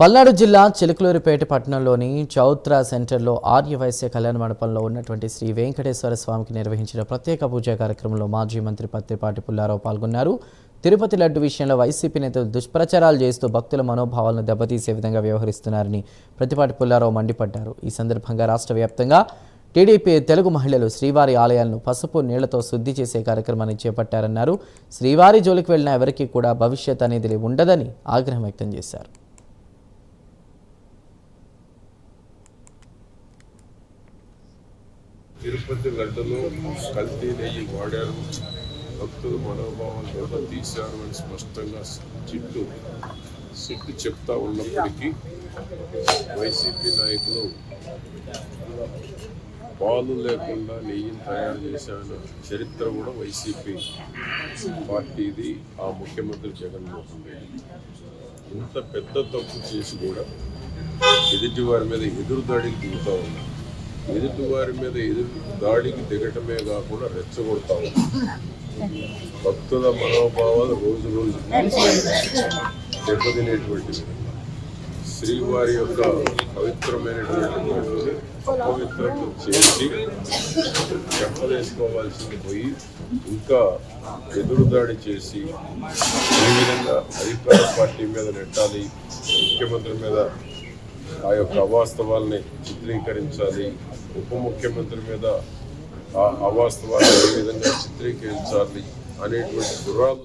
పల్నాడు జిల్లా చిలుకలూరిపేట పట్టణంలోని చౌత్రా సెంటర్లో ఆర్యవైశ్య కళ్యాణ మండపంలో ఉన్నటువంటి శ్రీ వెంకటేశ్వర స్వామికి నిర్వహించిన ప్రత్యేక పూజా కార్యక్రమంలో మాజీ మంత్రి పత్తిపాటి పుల్లారావు పాల్గొన్నారు. తిరుపతి లడ్డు విషయంలో వైసీపీ నేతలు దుష్ప్రచారాలు చేస్తూ భక్తుల మనోభావాలను దెబ్బతీసే విధంగా వ్యవహరిస్తున్నారని పత్తిపాటి పుల్లారావు మండిపడ్డారు. ఈ సందర్భంగా రాష్ట్ర వ్యాప్తంగా టీడీపీ తెలుగు మహిళలు శ్రీవారి ఆలయాలను పసుపు నీళ్లతో శుద్ధి చేసే కార్యక్రమాన్ని చేపట్టారన్నారు. శ్రీవారి జోలికి వెళ్లిన ఎవరికీ కూడా భవిష్యత్ అనేది ఉండదని ఆగ్రహం వ్యక్తం చేశారు. తిరుపతి లడ్డులో కల్తీ నెయ్యి వాడారు, భక్తుల మనోభావాలు దెబ్బతీశారు అని స్పష్టంగా సిట్టు చెప్తా ఉన్నప్పటికీ వైసీపీ నాయకులు పాలు లేకుండా నెయ్యిని తయారు చేశాన చరిత్ర కూడా వైసీపీ పార్టీది, ఆ ముఖ్యమంత్రి జగన్మోహన్ రెడ్డి. ఇంత పెద్ద తప్పు చేసి కూడా ఎదుటి వారి మీద ఎదురు దాడికి దిగుతూ ఉన్నారు. ఎదుటి వారి మీద దాడికి దిగటమే కాకుండా రెచ్చగొడతా ఉన్నారు. భక్తుల మనోభావాలు రోజు రోజు దెబ్బతినేటువంటి శ్రీవారి యొక్క పవిత్రమైనటువంటి అపవిత్రత చేసి చెప్పలేసుకోవాల్సింది పోయి ఇంకా ఎదురుదాడి చేసి ఈ విధంగా అధికార పార్టీ మీద నెట్టాలి, ముఖ్యమంత్రి మీద ఆ యొక్క అవాస్తవాల్ని చిత్రీకరించాలి, ఉప ముఖ్యమంత్రి మీద ఆ అవాస్తవాన్ని ఏ విధంగా చిత్రీకరించాలి అనేటువంటి దురాలు